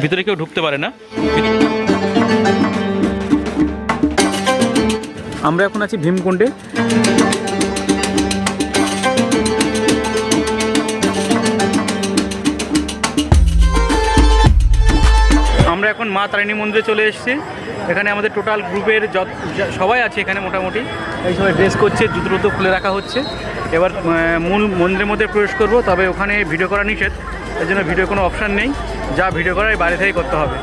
ভিতরে কেউ ঢুকতে পারে না। আমরা এখন আছি ভীমকুণ্ডে। আমরা এখন মা তারিণী মন্দিরে চলে এসেছি। এখানে আমাদের টোটাল গ্রুপের সবাই আছে এখানে মোটামুটি। এই সবাই ড্রেস করছে, জুতো টুতো খুলে রাখা হচ্ছে। এবার মূল মন্দিরের মধ্যে প্রবেশ করব, তবে ওখানে ভিডিও করা নিষেধ, এর জন্য ভিডিও কোনো অপশান নেই। যা ভিডিও করা এই বাইরে থেকেই করতে হবে।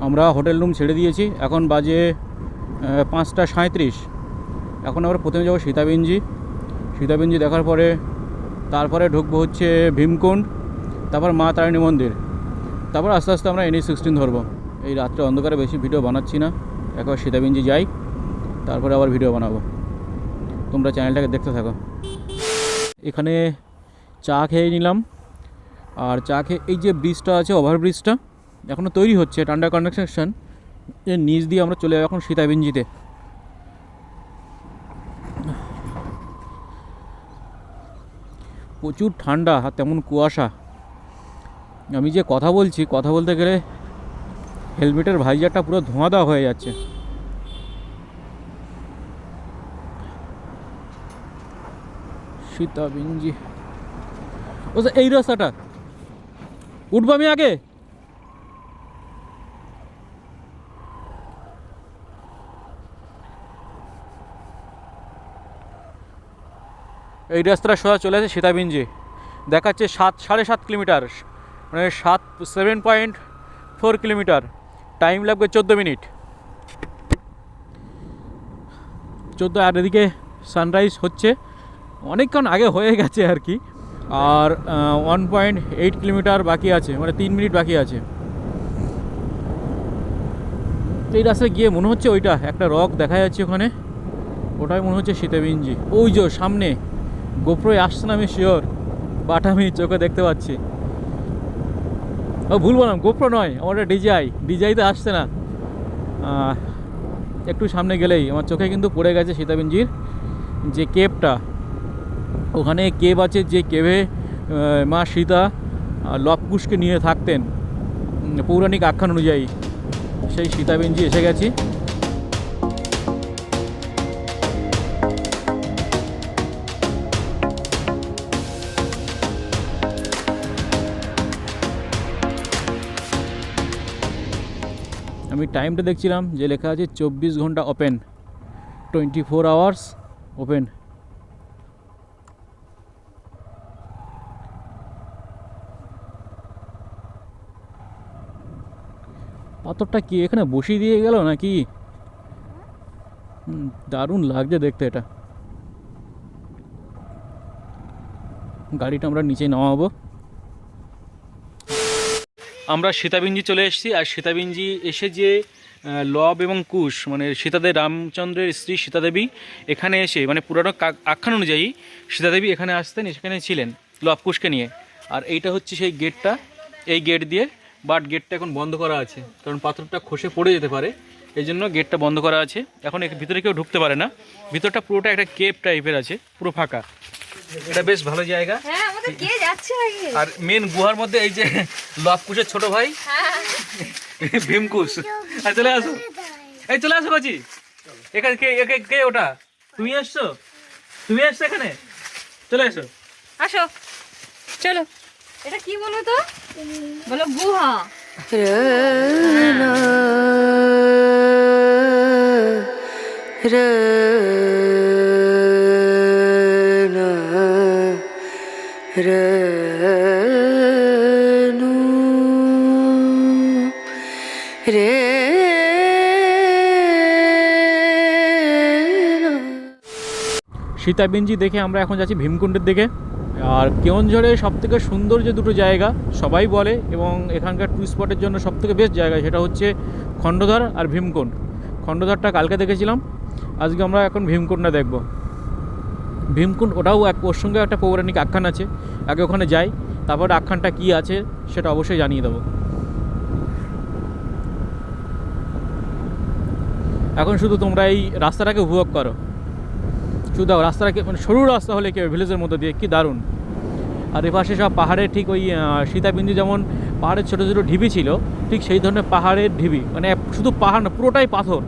আমরা হোটেল রুম ছেড়ে দিয়েছি, এখন বাজে 5:37। এখন আমরা প্রথমে যাবো সীতাবিঞ্জি। সীতাবিঞ্জি দেখার পরে তারপরে ঢুকবো হচ্ছে ভীমকুণ্ড, তারপর মা তারিণী মন্দির, তারপর আস্তে আস্তে আমরা NH-16 ধরবো। এই রাত্রে অন্ধকারে বেশি ভিডিও বানাচ্ছি না, একবার সীতাবিঞ্জি যাই, তারপরে আবার ভিডিও বানাবো। তোমরা চ্যানেলটাকে দেখতে থাকো। এখানে চা খেয়ে নিলাম, আর চা খেয়ে এই যে ব্রিজটা আছে, ওভারব্রিজটা এখনও তৈরি হচ্ছে, আন্ডার কনস্ট্রাকশন। এর নিচ দিয়ে আমরা চলে যাবো এখন সীতাবিঞ্জিতে। প্রচুর ঠান্ডা আর তেমন কুয়াশা। আমি যে কথা বলছি, কথা বলতে গেলে হেলমেটের ভাইজারটা পুরো ধোঁয়া দেওয়া হয়ে যাচ্ছে। সীতাবিঞ্জি ও এই রাস্তাটা উঠবো আমি আগে। এই রাস্তাটা সোজা চলে আসে সীতাবিঞ্জি। দেখাচ্ছে 7.5 কিলোমিটার, মানে 7.4 কিলোমিটার। টাইম লাগবে 14 মিনিট। 14। আর এদিকে সানরাইজ হচ্ছে, অনেকক্ষণ আগে হয়ে গেছে আর কি। আর 1.8 কিলোমিটার বাকি আছে, মানে 3 মিনিট বাকি আছে। এই রাস্তায় গিয়ে মনে হচ্ছে ওইটা একটা রক দেখা যাচ্ছে ওখানে, ওটাই মনে হচ্ছে সীতাবিঞ্জি। ওই যে সামনে গোপ্রোয় আসছে না আমি শিওর, বাট আমি চোখে দেখতে পাচ্ছি। ও ভুল বললাম, গোপ্রো নয়, আমার ডিজাইতে আসছে না। একটু সামনে গেলেই আমার চোখে কিন্তু পড়ে গেছে সীতাবিঞ্জির যে কেভটা। ওখানে কেভ আছে, যে কেভে মা সীতা লবকুশকে নিয়ে থাকতেন পৌরাণিক আখ্যান অনুযায়ী। সেই সীতাবিঞ্জি এসে গেছি। আমি টাইমটা দেখছিলাম যে লেখা আছে 24 ঘন্টা ওপেন, 24 আওয়ার্স ওপেন। পাথরটা কি এখানে বসিয়ে দিয়ে গেল নাকি? দারুণ লাগছে দেখতে এটা। গাড়িটা আমরা নিচে নামাবো। আমরা সীতাবিঞ্জি চলে এসেছি। আর সীতাবিঞ্জি এসে যে লব এবং কুশ, মানে সীতাদেবী, রামচন্দ্রের স্ত্রী সীতাদেবী এখানে এসে, মানে পুরানো আখ্যান অনুযায়ী সীতাদেবী এখানে আসতেন, সেখানে ছিলেন লব কুশকে নিয়ে। আর এইটা হচ্ছে সেই গেটটা, এই গেট দিয়ে, বাট গেটটা এখন বন্ধ করা আছে, কারণ পাথরটা খসে পড়ে যেতে পারে, এই জন্য গেটটা বন্ধ করা আছে। এখন ভিতরে কেউ ঢুকতে পারে না। ভিতরটা পুরোটা একটা কেভ টাইপের আছে, পুরো ফাঁকা। এটা বেশ ভালো জায়গা। আর মেন গুহার মধ্যে এই যে লবকুশের ছোট ভাই ভীমকুশ। আর চলে আসো, এই চলে আসো কাছি। এখানে কে ওটা? তুমি আসছো এখানে? চলে আসো, আসো, চলো। এটা কি বলো তো? বলো গুহা। সীতাবিঞ্জি দেখে আমরা এখন যাচ্ছি ভীমকুণ্ডের দিকে। আর কেওনঝড়ে সবথেকে সুন্দর যে দুটো জায়গা সবাই বলে, এবং এখানকার টুরিস্ট স্পটের জন্য সবথেকে বেস্ট জায়গা, সেটা হচ্ছে খণ্ডধর আর ভীমকুণ্ড। খণ্ডধরটা কালকে দেখেছিলাম, আজকে আমরা এখন ভীমকুণ্ডটা দেখব। ভীমকুণ্ড ওটাও ওর সঙ্গে একটা পৌরাণিক আখ্যান আছে, আগে ওখানে যাই, তারপর আখ্যানটা কী আছে সেটা অবশ্যই জানিয়ে দেবো। এখন শুধু তোমরা এই রাস্তাটাকে উপভোগ করো। শুধু দেখো রাস্তাটাকে, মানে সরু রাস্তা হলে কি ভিলেজের মধ্যে দিয়ে, কি দারুণ। আর এপাশে সব পাহাড়ের ঠিক ওই সীতাবিঞ্জি যেমন পাহাড়ের ছোটো ছোটো ঢিবি ছিল, ঠিক সেই ধরনের পাহাড়ের ঢিবি, মানে শুধু পাহাড় না, পুরোটাই পাথর,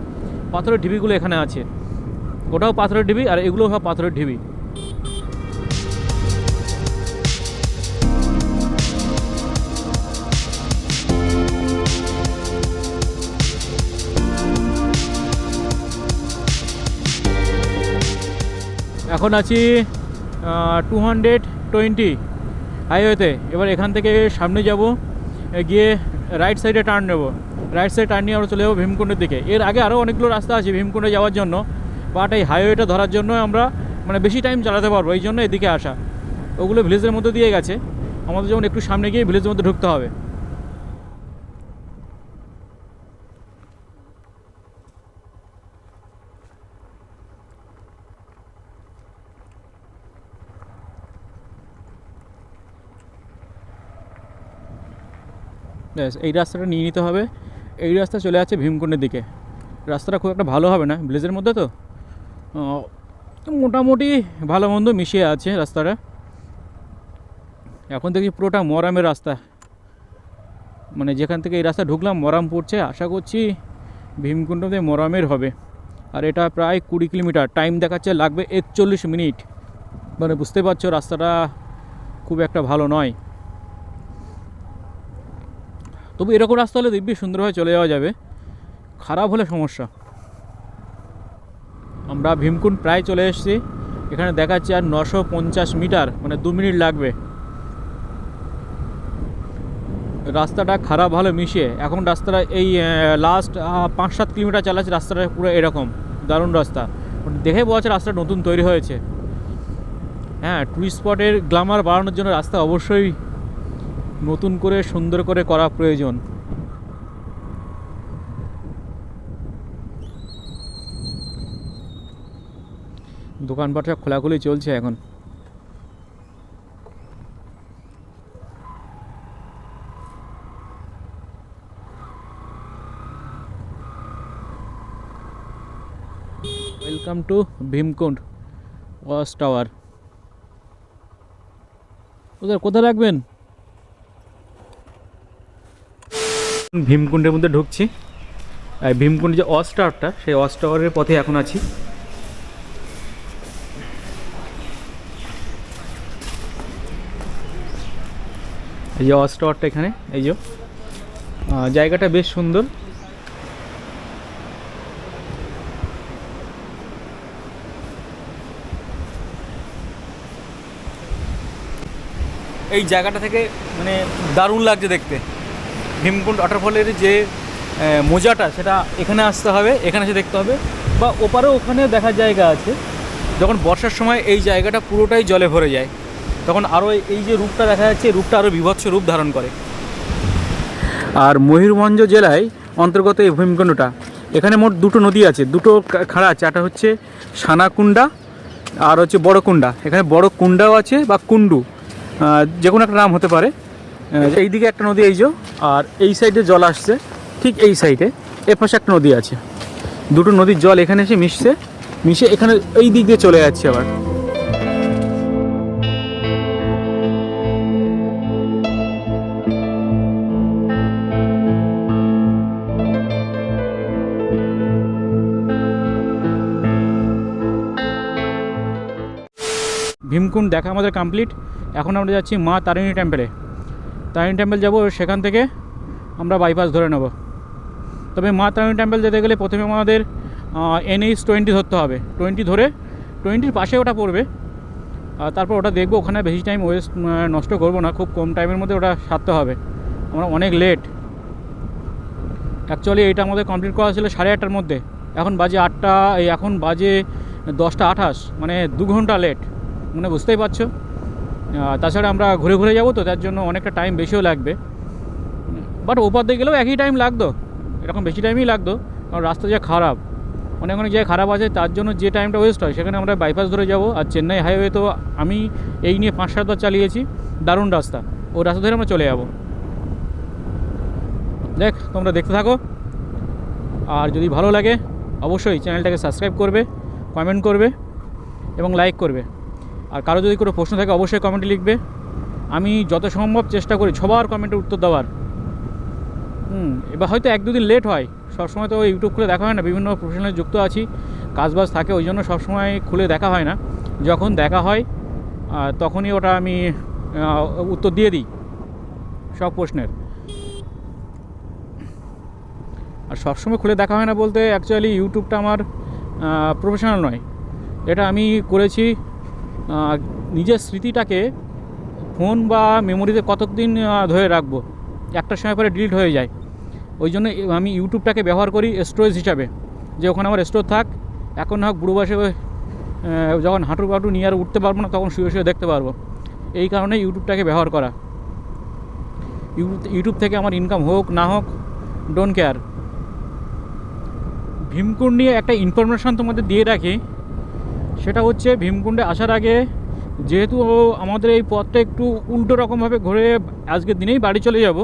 পাথরের ঢিবিগুলো এখানে আছে। ওটাও পাথরের ঢিবি আর এগুলোও সব পাথরের ঢিবি। এখন আছি 220 হাইওয়েতে। এবার এখান থেকে সামনে যাব, গিয়ে রাইট সাইডে টার্ন নেব। রাইট সাইডে টার্ন নিয়ে আমরা চলে যাবো ভীমকুণ্ডের দিকে। এর আগে আরও অনেকগুলো রাস্তা আছে ভীমকুণ্ডে যাওয়ার জন্য, বাট এই হাইওয়েটা ধরার জন্য আমরা মানে বেশি টাইম চালাতে পারবো, এই জন্য এদিকে আসা। ওগুলো ভিলেজের মধ্যে দিয়ে গেছে, আমাদের যেমন একটু সামনে গিয়ে ভিলেজের মধ্যে ঢুকতে হবে। ব্যাস এই রাস্তাটা নিয়ে নিতে হবে। এই রাস্তা চলে যাচ্ছে ভীমকুণ্ডের দিকে। রাস্তাটা খুব একটা ভালো হবে না, ভিলেজের মধ্যে তো মোটামুটি ভালো মন্দ মিশিয়ে আছে রাস্তাটা। এখন দেখি পুরোটা মরামের রাস্তা, মানে যেখান থেকে এই রাস্তা ঢুকলাম মরাম পড়ছে, আশা করছি ভীমকুণ্ডতে মরামের হবে। আর এটা প্রায় 20 কিলোমিটার, টাইম দেখাচ্ছে লাগবে 41 মিনিট। মানে বুঝতে পারছো রাস্তাটা খুব একটা ভালো নয়। তবু এরকম রাস্তা হলে দিব্যি সুন্দরভাবে চলে যাওয়া যাবে, খারাপ হলে সমস্যা। আমরা ভীমকুণ্ড প্রায় চলে এসেছি, এখানে দেখাচ্ছে আর 950 মিটার, মানে 2 মিনিট লাগবে। রাস্তাটা খারাপ ভালো মিশিয়ে এখন রাস্তাটা এই লাস্ট 5-7 কিলোমিটার চালাচ্ছে, রাস্তাটা পুরো এরকম দারুণ রাস্তা। দেখে বোঝা যাচ্ছে রাস্তাটা নতুন তৈরি হয়েছে। হ্যাঁ, টুরিস্ট স্পটের গ্ল্যামার বাড়ানোর জন্য রাস্তা অবশ্যই নতুন করে সুন্দর করে করা প্রয়োজন। দোকানপাট সব খোলাখুলি চলছে এখন। Welcome to Bhimkund watch tower. ওদের কোথায় রাখবেন? ভীমকুণ্ডের মধ্যে ঢুকছি। ভীমকুণ্ড যে ওয়াচ টাওয়ারটা, সেই ওয়াচ টাওয়ারের পথে এখন আছি। এই যে ওয়াচ টাওয়ারটা এখানে, এই যে জায়গাটা বেশ সুন্দর। এই জায়গাটা থেকে মানে দারুণ লাগছে দেখতে। ভীমকুণ্ড ওয়াটারফলের যে মজাটা, সেটা এখানে আসতে হবে, এখানে এসে দেখতে হবে। বা ওপারেও ওখানে দেখার জায়গা আছে। যখন বর্ষার সময় এই জায়গাটা পুরোটাই জলে ভরে যায়, তখন আরও এই যে রূপটা দেখা যাচ্ছে, রূপটা আরও বীভৎস রূপ ধারণ করে। আর ময়ূরভঞ্জ জেলায় অন্তর্গত এই ভীমকুণ্ডটা, এখানে মোট 2টো নদী আছে, 2টো খাড়া আছে। একটা হচ্ছে সানাকুণ্ডা আর হচ্ছে বড়কুণ্ডা। এখানে বড় কুণ্ডাও আছে বা কুণ্ডু, যে কোনো একটা নাম হতে পারে। এই দিকে একটা নদী, এই যে, আর এই সাইডে জল আসছে, ঠিক এই সাইডে এর পাশে একটা নদী আছে। 2টো নদীর জল এখানে এসে মিশে এখানে এই দিক দিয়ে চলে যাচ্ছে আবার। ভীমকুণ্ড দেখা আমাদের কমপ্লিট। এখন আমরা যাচ্ছি মা তারিণী টেম্পেলে। তারিণী টেম্পল যাব, সেখান থেকে আমরা বাইপাস ধরে নেব। তবে মা তারিণী টেম্পল যেতে গেলে প্রথমে আমাদের NH-20 ধরতে হবে। 20 ধরে 20-র পাশে ওটা পড়বে, তারপর ওটা দেখবো। ওখানে বেশি টাইম নষ্ট করবো না, খুব কম টাইমের মধ্যে ওটা সারতে হবে। আমরা অনেক লেট। অ্যাকচুয়ালি এইটা আমাদের কমপ্লিট করা ছিল 8:30টার মধ্যে, এখন বাজে 8টা, এখন বাজে 10টা 28, মানে 2 ঘন্টা লেট। মানে বুঝতেই পারছো। তাছাড়া আমরা ঘুরে ঘুরে যাবো, তো তার জন্য অনেকটা টাইম বেশিও লাগবে। বাট ওপার দিয়ে গেলেও একই টাইম লাগতো, এরকম বেশি টাইমই লাগতো, কারণ রাস্তা যা খারাপ, অনেক জায়গায় খারাপ আছে, তার জন্য যে টাইমটা ওয়েস্ট হয়। সেখানে আমরা বাইপাস ধরে যাব। আর চেন্নাই হাইওয়ে তো আমি এই নিয়ে 5-7 বার চালিয়েছি, দারুণ রাস্তা। ওই রাস্তা ধরে আমরা চলে যাব। তোমরা দেখতে থাকো, আর যদি ভালো লাগে অবশ্যই চ্যানেলটাকে সাবস্ক্রাইব করবে, কমেন্ট করবে এবং লাইক করবে। আর কারো যদি কোনো প্রশ্ন থাকে অবশ্যই কমেন্টে লিখবে। আমি যত সম্ভব চেষ্টা করি সবার কমেন্টের উত্তর দেওয়ার। এবার হয়তো 1-2 দিন লেট হয়, সবসময় তো ইউটিউব খুলে দেখা হয় না, বিভিন্ন প্রফেশনালে যুক্ত আছি, কাজবাজ থাকে, ওই জন্য সবসময় খুলে দেখা হয় না। যখন দেখা হয় তখনই ওটা আমি উত্তর দিয়ে দিই সব প্রশ্নের। আর সবসময় খুলে দেখা হয় না বলতে অ্যাকচুয়ালি ইউটিউবটা আমার প্রফেশনাল নয়, এটা আমি করেছি নিজের স্মৃতিটাকে ফোন বা মেমোরিতে কতদিন ধরে রাখবো, একটা সময় পরে ডিলিট হয়ে যায়। ওই জন্য আমি ইউটিউবটাকে ব্যবহার করি স্টোরেজ হিসাবে, যে ওখানে আমার স্টোর থাক। এখন না হোক বুড়ো বয়সে যখন হাঁটু পাটু নিয়ে আর উঠতে পারবো না, তখন শুয়ে শুয়ে দেখতে পারবো। এই কারণে ইউটিউবটাকে ব্যবহার করা। ইউটিউব থেকে আমার ইনকাম হোক না হোক, ডোন্ট কেয়ার। ভীমকুণ্ড নিয়ে একটা ইনফরমেশান তোমাদের দিয়ে রাখি, সেটা হচ্ছে ভীমকুণ্ডে আসার আগে যেহেতু আমাদের এই পথটা একটু উল্টো রকমভাবে ঘুরে আজকের দিনেই বাড়ি চলে যাব,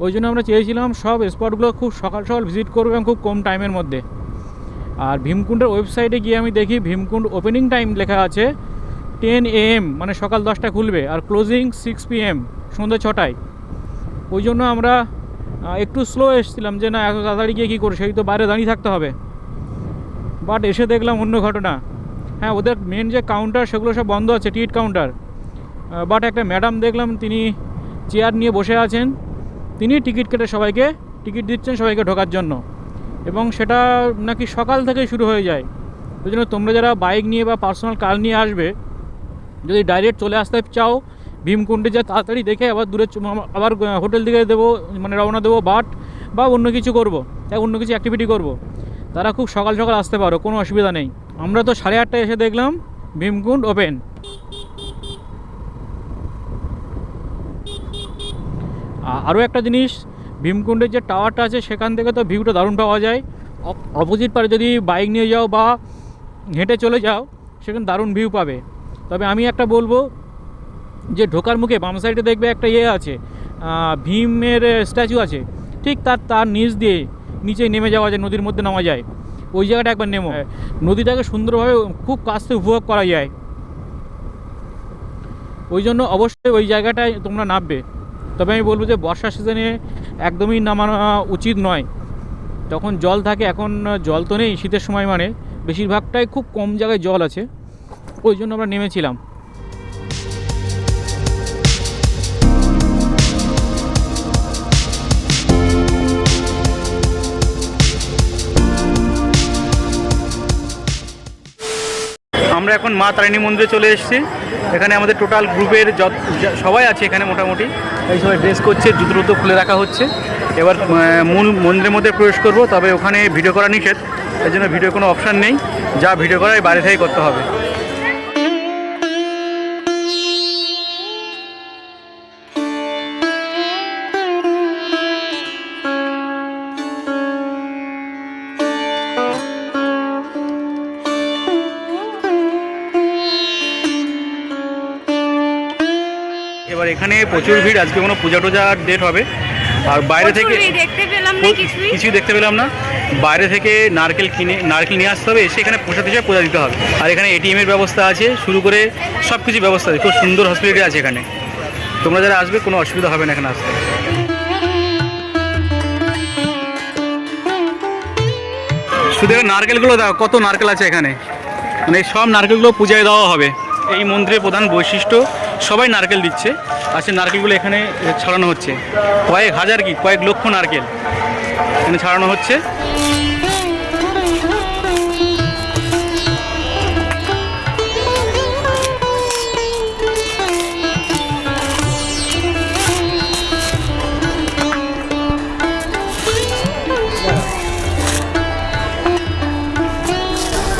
ওই জন্য আমরা চেয়েছিলাম সব স্পটগুলো খুব সকাল সকাল ভিজিট করবো এবং খুব কম টাইমের মধ্যে। আর ভীমকুণ্ডের ওয়েবসাইটে গিয়ে আমি দেখি ভীমকুণ্ড ওপেনিং টাইম লেখা আছে 10 AM, মানে সকাল 10টায় খুলবে, আর ক্লোজিং 6 PM, সন্ধ্যে 6টায়। ওই জন্য আমরা একটু স্লো এসেছিলাম যে না এত তাড়াতাড়ি গিয়ে কী করে, সেই তো বাইরে দাঁড়িয়ে থাকতে হবে। বাট এসে দেখলাম অন্য ঘটনা। হ্যাঁ, ওদের মেন যে কাউন্টার সেগুলো সব বন্ধ আছে, টিকিট কাউন্টার। বাট একটা ম্যাডাম দেখলাম তিনি চেয়ার নিয়ে বসে আছেন, তিনি টিকিট কেটে সবাইকে টিকিট দিচ্ছেন সবাইকে ঢোকার জন্য, এবং সেটা নাকি সকাল থেকে শুরু হয়ে যায়। ওই জন্য তোমরা যারা বাইক নিয়ে বা পার্সোনাল কার নিয়ে আসবে, যদি ডাইরেক্ট চলে আসতে চাও ভীমকুণ্ডে, যা তাড়াতাড়ি দেখে আবার দূরে আবার হোটেল দিকে দেবো, মানে রওনা দেবো, বা অন্য কিছু করবো, তাই অন্য কিছু অ্যাক্টিভিটি করব, তারা খুব সকাল সকাল আসতে পারো, কোনো অসুবিধা নেই। আমরা তো 8:30টায় এসে দেখলাম ভীমকুণ্ড ওপেন। আরও একটা জিনিস, ভীমকুণ্ডের যে টাওয়ারটা আছে সেখান থেকে তো ভিউটা দারুণ পাওয়া যায়। অপোজিট পারে যদি বাইক নিয়ে যাও বা হেঁটে চলে যাও, সেখানে দারুণ ভিউ পাবে। তবে আমি একটা বলবো যে ঢোকার মুখে বাম সাইডে দেখবে একটা আছে, ভীমের স্ট্যাচু আছে, ঠিক তার নিচ দিয়ে নিচে নেমে যাওয়া যায়, নদীর মধ্যে নামা যায়। ওই জায়গাটা একবার নেমো, নদীটাকে সুন্দরভাবে খুব কাছ থেকে উপভোগ করা যায়। ওই জন্য অবশ্যই ওই জায়গাটায় তোমরা নামবে। তবে আমি বলবো যে বর্ষার সিজনে একদমই নামানো উচিত নয়, তখন জল থাকে। এখন জল তো নেই শীতের সময়, মানে বেশিরভাগটাই খুব কম জায়গায় জল আছে, ওই জন্য আমরা নেমেছিলাম। আমরা এখন মা তারিণী মন্দিরে চলে এসেছি। এখানে আমাদের টোটাল গ্রুপের সবাই আছে এখানে মোটামুটি। এই সবাই ড্রেস করছে, জুতো খুলে রাখা হচ্ছে। এবার মূল মন্দিরের মধ্যে প্রবেশ করব, তবে ওখানে ভিডিও করা নিষেধ, এই জন্য ভিডিও কোনো অপশান নেই, যা ভিডিও করা বাইরে থেকেই করতে হবে। এবার এখানে প্রচুর ভিড়, আজকে কোনো পূজা টুজার ডেট হবে। আর বাইরে থেকে কিছুই দেখতে পেলাম না। বাইরে থেকে নারকেল নিয়ে আসতে হবে, এসে এখানে প্রসাদ হিসেবে পূজা দিতে হবে। আর এখানে এটিএমের ব্যবস্থা আছে, শুরু করে সব কিছু ব্যবস্থা আছে, খুব সুন্দর হসপিটালিটি আছে এখানে। তোমরা যারা আসবে কোনো অসুবিধা হবে না এখানে আসতে। শুধু নারকেলগুলো দাও, কত নারকেল আছে এখানে, মানে সব নারকেলগুলো পূজায় দেওয়া হবে। এই মন্দিরের প্রধান বৈশিষ্ট্য, সবাই নারকেল দিচ্ছে, আর সেই নারকেলগুলো এখানে ছড়ানো হচ্ছে। কয়েক হাজার কি কয়েক লক্ষ নারকেল এখানে ছড়ানো হচ্ছে।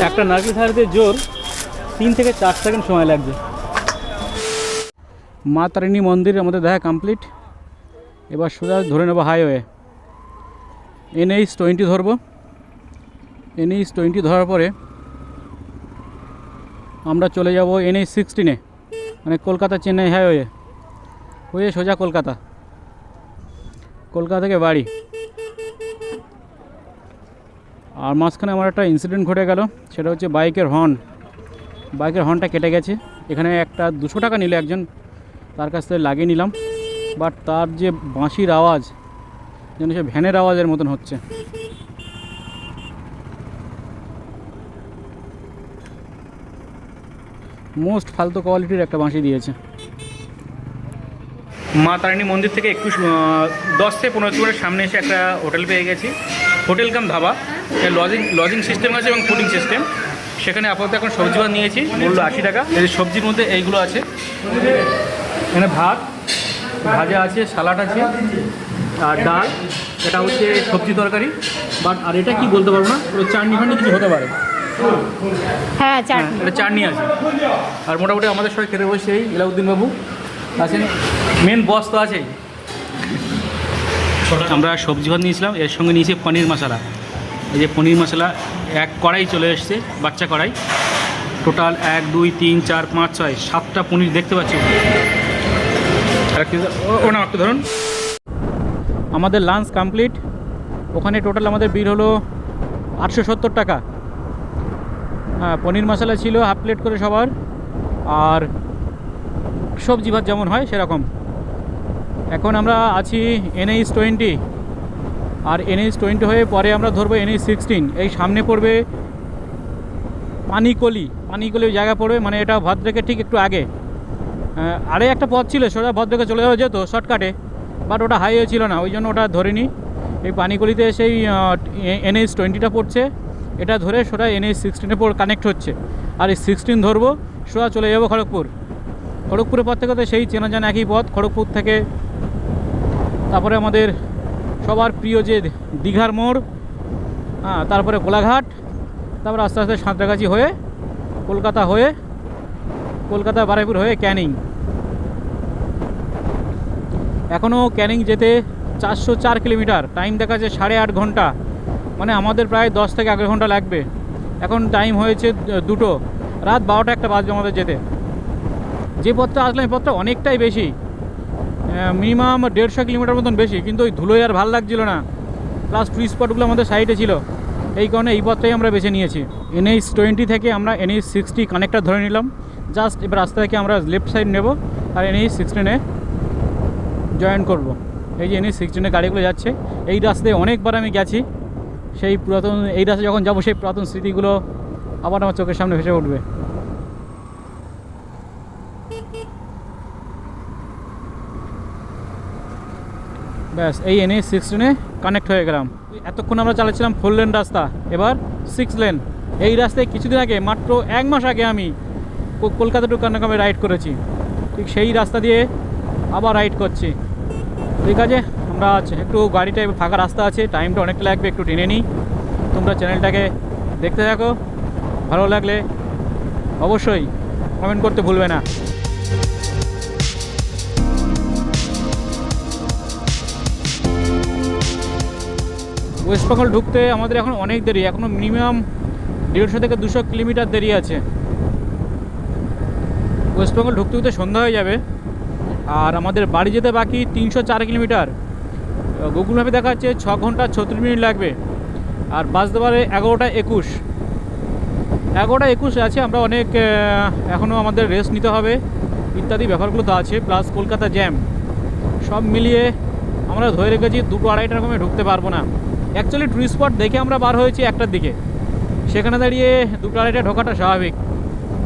একটা নারকেল ছাড়াতে জোর 3 থেকে 4 সেকেন্ড সময় লাগবে। মা তারিণী মন্দির আমাদের দেখা কমপ্লিট। এবার সোজা ধরে নেব হাইওয়ে, NH-20 ধরবো। NH-20 ধরার পরে আমরা চলে যাব NH-16, মানে কলকাতা চেন্নাই হাইওয়ে হয়ে সোজা কলকাতা থেকে বাড়ি। আর মাঝখানে আমার একটা ইনসিডেন্ট ঘটে গেল, সেটা হচ্ছে বাইকের হর্নটা কেটে গেছে। এখানে একটা 200 টাকা নিল একজন, তার কাছ থেকে লাগিয়ে নিলাম, বাট তার যে বাঁশির আওয়াজ যেন সে ভ্যানের আওয়াজের মতন হচ্ছে। মোস্ট ফালতু কোয়ালিটির একটা বাঁশি দিয়েছে। মা তারিণী মন্দির থেকে একটু 10 থেকে 15 কিলোমিটার সামনে এসে একটা হোটেল পেয়ে গেছি, হোটেল কাম ধাবা। লজিং সিস্টেম আছে এবং ফুডিং সিস্টেম। সেখানে আপাতত এখন সবজি ভাত নিয়েছি, মূল্য 80 টাকা। এই সবজির মধ্যে এইগুলো আছে, এখানে ভাত ভাজা আছে, সালাড আছে আর ডাল, এটা হচ্ছে সবজি তরকারি। বাট আর এটা কি বলতে পারবো না, চাটনি ফাটনি কিছু হতে পারে। হ্যাঁ চাটনি, এটা চাটনি আছে। আর মোটামুটি আমাদের সবাই খেতে বসে এই ইলাউদ্দিন বাবু আছেন, মেন বস তো আছেই। আমরা সবজি ভাত নিয়েছিলাম, এর সঙ্গে নিয়েছি পনির মশলা। এই যে পনির মশলা এক কড়াই চলে এসছে, বাচ্চা কড়াই। টোটাল 1 2 3 4 5 6 7টা পনির দেখতে পাচ্ছি। ও না, একটু ধরুন। আমাদের লাঞ্চ কমপ্লিট। ওখানে টোটাল আমাদের বিল হলো 870 টাকা। হ্যাঁ, পনির মশলা ছিল হাফ প্লেট করে সবার, আর সবজি ভাত যেমন হয় সেরকম। এখন আমরা আছি NH 20, আর NH 20 হয়ে পরে আমরা ধরবো NH 16। এই সামনে পড়বে পানিকলি জায়গা পড়বে, মানে এটা ভদ্রকে ঠিক একটু আগে। আরে একটা পথ ছিল সোজা ভদ্রকে চলে যাওয়া যেত শর্টকাটে, বাট ওটা হাইওয়ে ছিল না, ওই জন্য ওটা ধরিনি। এই পানিকলিতে সেই NH 20টা পড়ছে, এটা ধরে সোজা NH 16-এ কানেক্ট হচ্ছে। আর এই 16 ধরবো, সোজা চলে যাবো খড়গপুরের পথ থেকে তো সেই চেনা জানা একই পথ, খড়গপুর থেকে। তারপরে আমাদের সবার প্রিয় যে দীঘার মোড়, হ্যাঁ, তারপরে কোলাঘাট, তারপরে আস্তে আস্তে সাঁতরাগাছি হয়ে কলকাতা বারুইপুর হয়ে ক্যানিং। এখনও ক্যানিং যেতে 404 কিলোমিটার, টাইম দেখাচ্ছে 8.5 ঘন্টা, মানে আমাদের প্রায় 10 থেকে 11 ঘন্টা লাগবে। এখন টাইম হয়েছে 2টো, রাত 12টা 1টা বাজবে আমাদের যেতে। যে পথটা আসলাম এই পথটা অনেকটাই বেশি, মিনিমাম 150 কিলোমিটার মতন বেশি, কিন্তু ওই ধুলোয় আর ভালো লাগছিল না, প্লাস টুরিস্ট স্পটগুলো আমাদের সাইডে ছিল, এই কারণে এই পথটাই আমরা বেছে নিয়েছি। NH 20 থেকে আমরা NH 60 কানেক্টার ধরে নিলাম। জাস্ট এবার রাস্তা থেকে আমরা লেফট সাইড নেব আর NH 16-এ জয়েন করব। এই যে NH 16-এ গাড়িগুলো যাচ্ছে, এই রাস্তায় অনেকবার আমি গেছি। সেই পুরাতন, এই রাস্তায় যখন যাবো সেই পুরাতন স্মৃতিগুলো আবার আমার চোখের সামনে ভেসে উঠবে। ব্যাস, এই NH 16-এ কানেক্ট হয়ে গেলাম। এতক্ষণ আমরা চালাচ্ছিলাম 4 লেন রাস্তা, এবার 6 লেন। এই রাস্তায় কিছুদিন আগে, মাত্র 1 মাস আগে আমি কলকাতা টু কন্যাকুমারী রাইড করেছি, ঠিক সেই রাস্তা দিয়ে আবার রাইড করছি। ঠিক আছে, আমরা একটু গাড়িটা ফাঁকা রাস্তা আছে, টাইমটা অনেকটা লাগবে, একটু টেনে নিই। তোমরা চ্যানেলটাকে দেখতে থাকো, ভালো লাগলে অবশ্যই কমেন্ট করতে ভুলবে না। ওয়েস্ট বেঙ্গল ঢুকতে আমাদের এখন অনেক দেরি, এখনও মিনিমাম 150 থেকে 200 কিলোমিটার দেরি আছে। ওয়েস্ট বেঙ্গল ঢুকতে সন্ধ্যা হয়ে যাবে, আর আমাদের বাড়ি যেতে বাকি 304 কিলোমিটার। গুগল ম্যাপে দেখা যাচ্ছে 6 ঘন্টা 36 মিনিট লাগবে, আর বাসতে পারে 11টা 21 আছে। আমরা অনেক এখনও আমাদের রেস্ট নিতে হবে, ইত্যাদি ব্যাপারগুলো তো আছে, প্লাস কলকাতা জ্যাম, সব মিলিয়ে আমরা ধরে রেখেছি 2-2.5টার কমে ঢুকতে পারবো না। অ্যাকচুয়ালি টুরিস্ট স্পট দেখে আমরা বার হয়েছি 1টার দিকে, সেখানে দাঁড়িয়ে 2-2.5টায় ঢোকাটা স্বাভাবিক।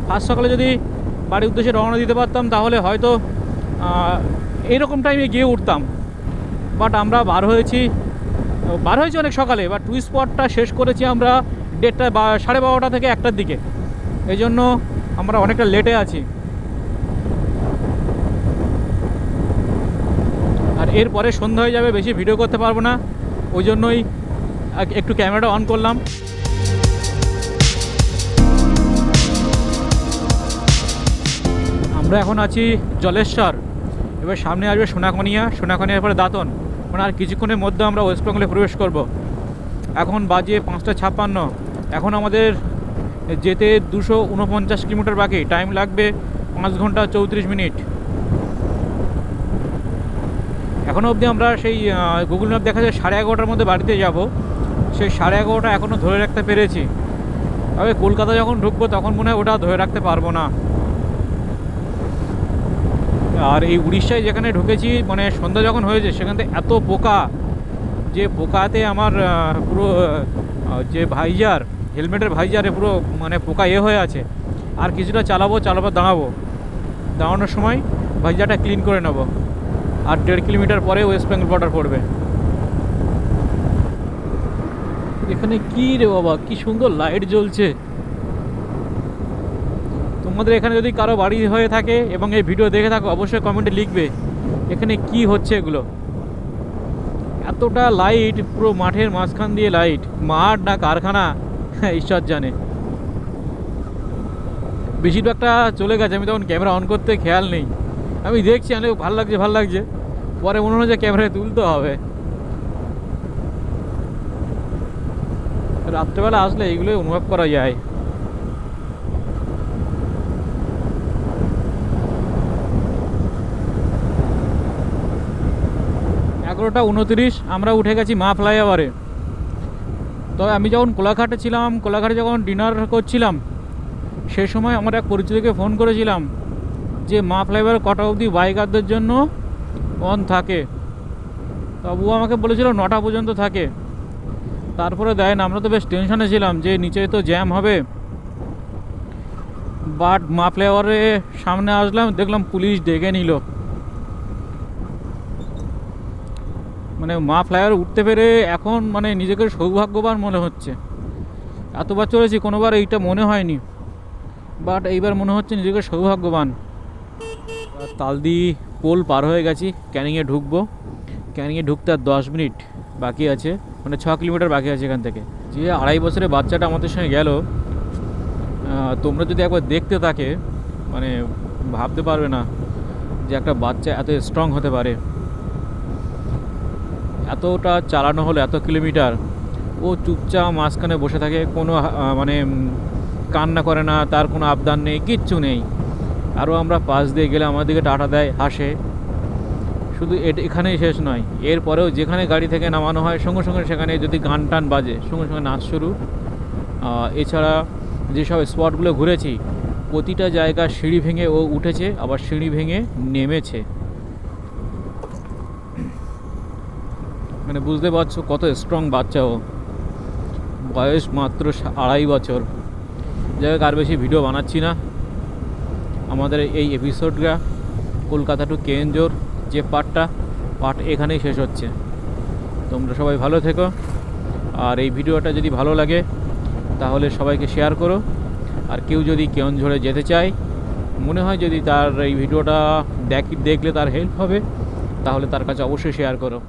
ফার্স্ট সকালে যদি বাড়ির উদ্দেশ্যে রওনা দিতে পারতাম তাহলে হয়তো এইরকম টাইমে গিয়ে উঠতাম, বাট আমরা বার হয়েছি অনেক সকালে, বা টুরিস্ট স্পটটা শেষ করেছি আমরা 12:30 থেকে 1টার দিকে, এই জন্য আমরা অনেকটা লেটে আছি। আর এরপরে সন্ধ্যা হয়ে যাবে, বেশি ভিডিও করতে পারবো না, ওই জন্যই একটু ক্যামেরাটা অন করলাম। আমরা এখন আছি জলেশ্বর, এবার সামনে আসবে সোনাকনিয়ার পরে দাঁতন, মানে আর কিছুক্ষণের মধ্যে আমরা ওয়েস্ট বেঙ্গলে প্রবেশ করব। এখন বাজে 5:56, এখন আমাদের যেতে 249 কিলোমিটার বাকি, টাইম লাগবে 5 ঘন্টা 34 মিনিট। এখনও অবধি আমরা সেই গুগল ম্যাপ দেখা যায় 11:30টার মধ্যে বাড়িতে যাব, সেই 11:30 এখনও ধরে রাখতে পেরেছি। তবে কলকাতা যখন ঢুকবো তখন মনে হয় ওটা ধরে রাখতে পারবো না। আর এই উড়িষ্যায় যেখানে ঢুকেছি মানে সন্ধ্যা যখন হয়েছে সেখান থেকে এত পোকা, যে পোকাতে আমার পুরো যে ভাইজার, হেলমেটের ভাইজারে পুরো মানে পোকা হয়ে আছে। আর কিছুটা চালাবো দাঁড়ানোর সময় ভাইজারটা ক্লিন করে নেব। আর 1.5 কিলোমিটার পরে ওয়েস্ট বেঙ্গল বর্ডার পড়বে। এখানে কি রে বাবা, কি সুন্দর লাইট জ্বলছে। তোমাদের এখানে যদি কারো বাড়ি হয়ে থাকে এবং এই ভিডিও দেখে থাকো অবশ্যই কমেন্টে লিখবে এখানে কি হচ্ছে এগুলো। এতটা লাইট, পুরো মাঠের মাঝখান দিয়ে লাইট, মাঠ না কারখানা ঈশ্বর জানে। বেশিরভাগটা চলে গেছে, আমি তখন ক্যামেরা অন করতে খেয়াল নেই। আমি দেখছি, আমি ভালো লাগছে, পরে মনে হচ্ছে ক্যামেরায় তুলতে হবে। রাত্রেবেলা আসলে এইগুলোই অনুভব করা যায়। এগারোটা 29 আমরা উঠে গেছি মা ফ্লাইওভারে। তবে আমি যখন কোলাঘাটে ছিলাম, কোলাঘাটে যখন ডিনার করছিলাম সে সময় আমার এক পরিচিতকে ফোন করেছিলাম যে মা ফ্লাইওভার কটা অবধি বাইকারদের জন্য অন থাকে। তবু আমাকে বলেছিল 9টা পর্যন্ত থাকে, তারপরে দেয় না। আমরা তো বেশ টেনশনে ছিলাম যে নিচে তো জ্যাম হবে। বাট মা ফ্লাইওভারে সামনে আসলাম, দেখলাম পুলিশ ডেকে নিল। মানে মা ফ্লাইওভার উঠতে পেরে এখন মানে নিজেকে সৌভাগ্যবান মনে হচ্ছে। এতবার চলেছি, কোনোবার এইটা মনে হয়নি, বাট এইবার মনে হচ্ছে নিজেকে সৌভাগ্যবান। তালদি পোল পার হয়ে গেছি, ক্যানিংয়ে ঢুকবো। ক্যানিংয়ে ঢুকতে আর 10 মিনিট বাকি আছে, মানে 6 কিলোমিটার বাকি আছে এখান থেকে। যে 2.5 বছরের বাচ্চাটা আমাদের সঙ্গে গেল, তোমরা যদি একবার দেখতে থাকে মানে ভাবতে পারবে না যে একটা বাচ্চা এত স্ট্রং হতে পারে। এতটা চালানো হলো, এত কিলোমিটার, ও চুপচাপ মাঝখানে বসে থাকে, কোনো মানে কান্না করে না, তার কোনো আবদার নেই, কিচ্ছু নেই। আরও আমরা পাশ দিয়ে গেলে আমার দিকে টাটা দেয়, হাসে। শুধু এখানেই শেষ নয়, এরপরেও যেখানে গাড়ি থেকে নামানো হয় সঙ্গে সঙ্গে সেখানে যদি গান টান বাজে সঙ্গে সঙ্গে নাচ শুরু। এছাড়া যেসব স্পটগুলো ঘুরেছি প্রতিটা জায়গা সিঁড়ি ভেঙে ও উঠেছে, আবার সিঁড়ি ভেঙে নেমেছে। মানে বুঝতে পারছো কত স্ট্রং বাচ্চা ও, বয়স মাত্র 2.5 বছর। যাই হোক, আর বেশি ভিডিও বানাচ্ছি না। আমাদের এই এপিসোডটা কলকাতা টু কেওনঝর যে পার্ট এখানেই শেষ হচ্ছে। তোমরা সবাই ভালো থেকো, আর এই ভিডিওটা যদি ভালো লাগে তাহলে সবাইকে শেয়ার করো। আর কেউ যদি কেওনঝরে যেতে চায়, মনে হয় যদি তার এই ভিডিওটা দেখলে তার হেল্প হবে, তাহলে তার কাছে অবশ্যই শেয়ার করো।